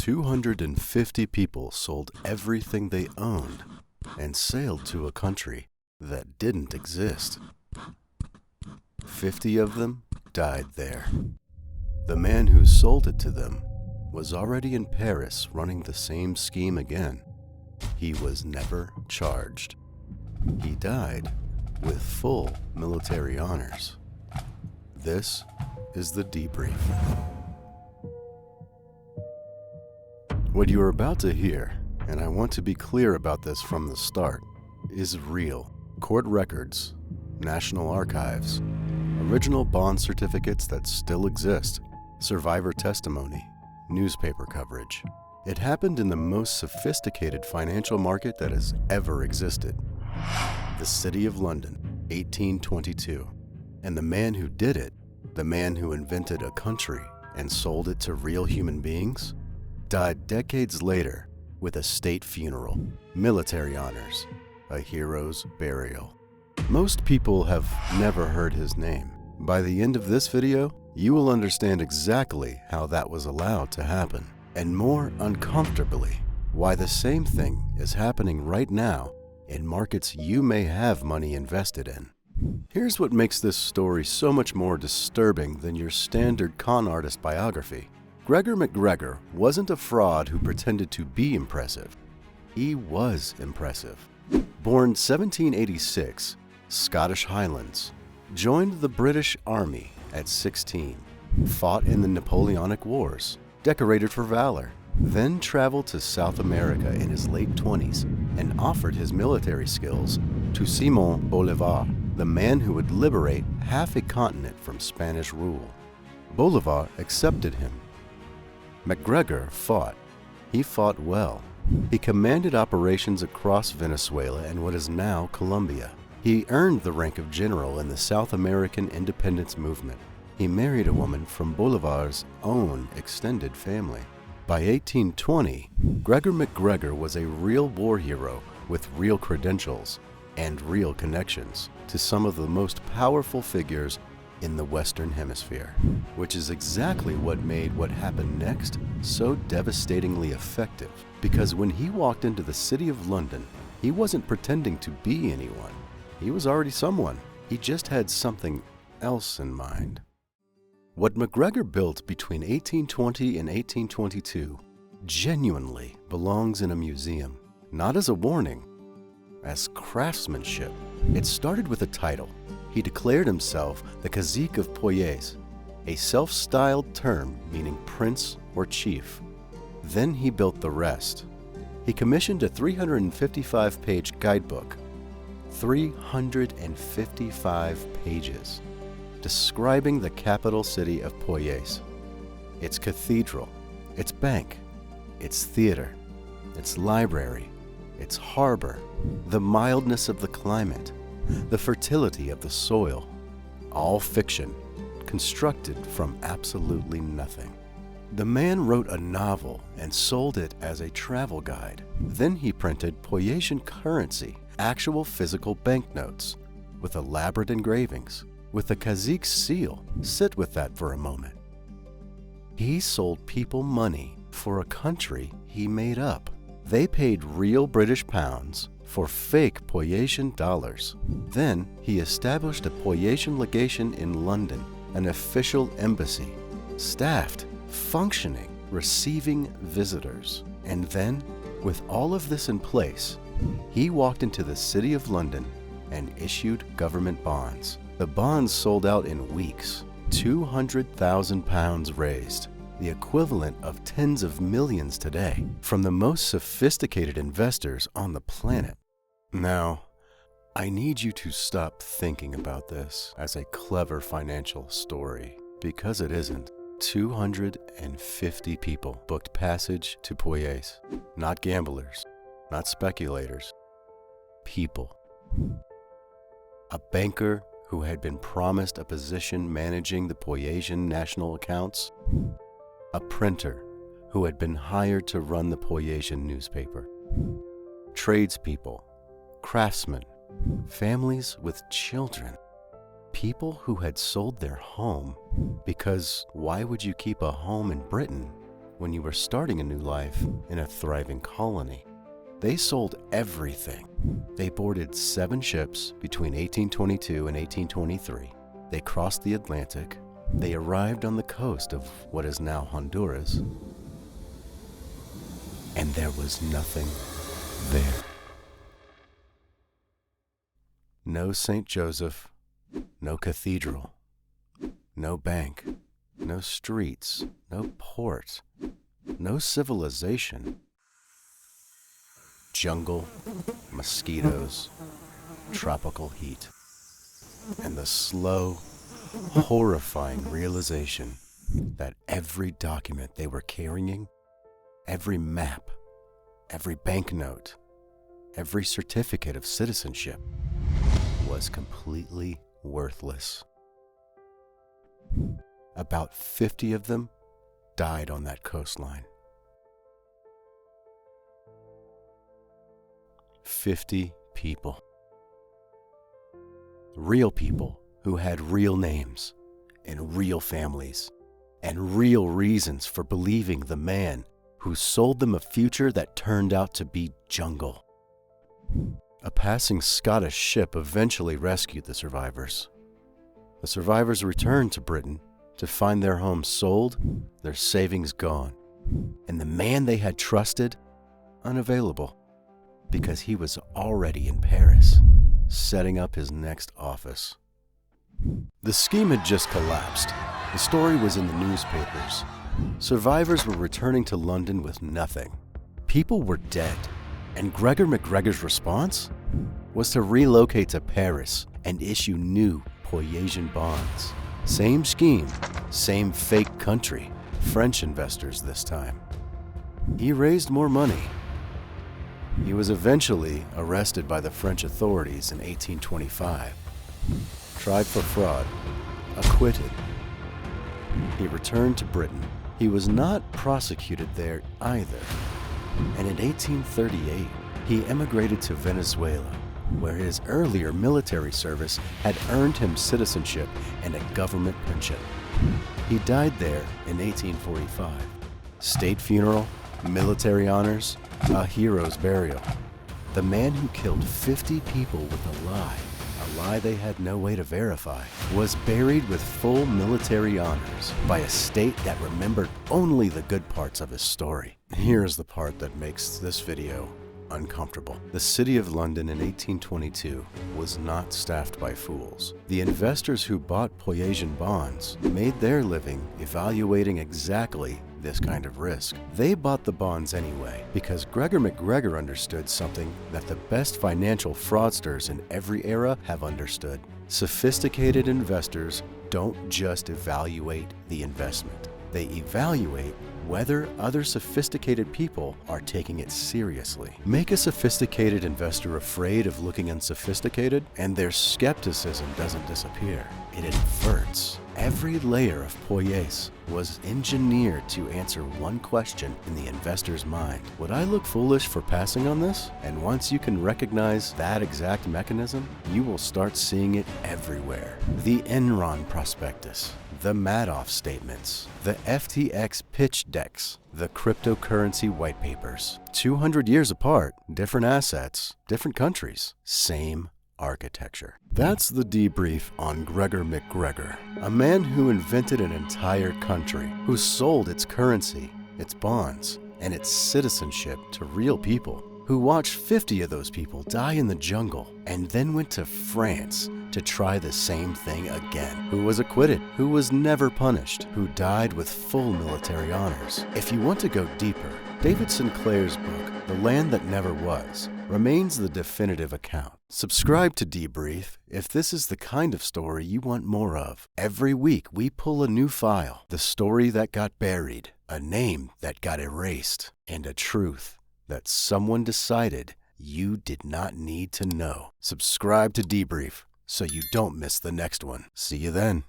250 people sold everything they owned and sailed to a country that didn't exist. 50 of them died there. The man who sold it to them was already in Paris running the same scheme again. He was never charged. He died with full military honors. This is the debrief. What you are about to hear, and I want to be clear about this from the start, is real. Court records, National Archives, original bond certificates that still exist, survivor testimony, newspaper coverage. It happened in the most sophisticated financial market that has ever existed. The City of London, 1822. And the man who did it, the man who invented a country and sold it to real human beings, died decades later with a state funeral, military honors, a hero's burial. Most people have never heard his name. By the end of this video, you will understand exactly how that was allowed to happen, and more uncomfortably, why the same thing is happening right now in markets you may have money invested in. Here's what makes this story so much more disturbing than your standard con artist biography. Gregor MacGregor wasn't a fraud who pretended to be impressive. He was impressive. Born 1786, Scottish Highlands, joined the British Army at 16, fought in the Napoleonic Wars, decorated for valor, then traveled to South America in his late 20s and offered his military skills to Simón Bolívar, the man who would liberate half a continent from Spanish rule. Bolívar accepted him. MacGregor fought. He fought well. He commanded operations across Venezuela and what is now Colombia. He earned the rank of general in the South American independence movement. He married a woman from Bolívar's own extended family. By 1820, Gregor MacGregor was a real war hero with real credentials and real connections to some of the most powerful figures in the Western Hemisphere, which is exactly what made what happened next so devastatingly effective. Because when he walked into the City of London, he wasn't pretending to be anyone. He was already someone. He just had something else in mind. What MacGregor built between 1820 and 1822 genuinely belongs in a museum, not as a warning, as craftsmanship. It started with a title. He declared himself the Cazique of Poyais, a self-styled term meaning prince or chief. Then he built the rest. He commissioned a 355-page guidebook, 355 pages, describing the capital city of Poyais, its cathedral, its bank, its theater, its library, its harbor, the mildness of the climate, the fertility of the soil, all fiction, constructed from absolutely nothing. The man wrote a novel and sold it as a travel guide. Then he printed Poyasian currency, actual physical banknotes, with elaborate engravings, with the Cazique's seal. Sit with that for a moment. He sold people money for a country he made up. They paid real British pounds for fake Poyasian dollars. Then he established a Poyasian legation in London, an official embassy, staffed, functioning, receiving visitors. And then, with all of this in place, he walked into the City of London and issued government bonds. The bonds sold out in weeks. 200,000 pounds raised, the equivalent of tens of millions today, from the most sophisticated investors on the planet. Now, I need you to stop thinking about this as a clever financial story, because it isn't. 250 people booked passage to Poyais. Not gamblers, not speculators, people. A banker who had been promised a position managing the Poyasian national accounts. A printer who had been hired to run the Poyasian newspaper. Tradespeople, craftsmen, families with children. People who had sold their home, because why would you keep a home in Britain when you were starting a new life in a thriving colony. They sold everything. They boarded 7 ships between 1822 and 1823. They crossed the Atlantic. They arrived on the coast of what is now Honduras. And there was nothing there. No St. Joseph, no cathedral, no bank, no streets, no port, no civilization. Jungle, mosquitoes, tropical heat, and the slow, horrifying realization that every document they were carrying, every map, every banknote, every certificate of citizenship was completely worthless. About 50 of them died on that coastline. 50 people. Real people who had real names and real families and real reasons for believing the man who sold them a future that turned out to be jungle. A passing Scottish ship eventually rescued the survivors. The survivors returned to Britain to find their home sold, their savings gone, and the man they had trusted unavailable because he was already in Paris, setting up his next office. The scheme had just collapsed. The story was in the newspapers. Survivors were returning to London with nothing. People were dead. And Gregor MacGregor's response was to relocate to Paris and issue new Poyais bonds. Same scheme, same fake country, French investors this time. He raised more money. He was eventually arrested by the French authorities in 1825, tried for fraud, acquitted. He returned to Britain. He was not prosecuted there either. And in 1838, he emigrated to Venezuela, where his earlier military service had earned him citizenship and a government pension. He died there in 1845. State funeral, military honors, a hero's burial. The man who killed 50 people with a lie they had no way to verify, was buried with full military honors by a state that remembered only the good parts of his story. Here's the part that makes this video uncomfortable. The City of London in 1822 was not staffed by fools. The investors who bought Poyais bonds made their living evaluating exactly this kind of risk. They bought the bonds anyway because Gregor MacGregor understood something that the best financial fraudsters in every era have understood. Sophisticated investors don't just evaluate the investment. They evaluate whether other sophisticated people are taking it seriously. Make a sophisticated investor afraid of looking unsophisticated, and their skepticism doesn't disappear. It inverts. Every layer of Poyais was engineered to answer one question in the investor's mind. Would I look foolish for passing on this? And once you can recognize that exact mechanism, you will start seeing it everywhere. The Enron prospectus, the Madoff statements, the FTX pitch decks, the cryptocurrency white papers. 200 years apart, different assets, different countries, same architecture. That's the debrief on Gregor MacGregor, a man who invented an entire country, who sold its currency, its bonds, and its citizenship to real people, who watched 50 of those people die in the jungle, and then went to France to try the same thing again, who was acquitted, who was never punished, who died with full military honors. If you want to go deeper, David Sinclair's book, The Land That Never Was, remains the definitive account. Subscribe to Debrief if this is the kind of story you want more of. Every week we pull a new file, the story that got buried, a name that got erased, and a truth that someone decided you did not need to know. Subscribe to Debrief so you don't miss the next one. See you then.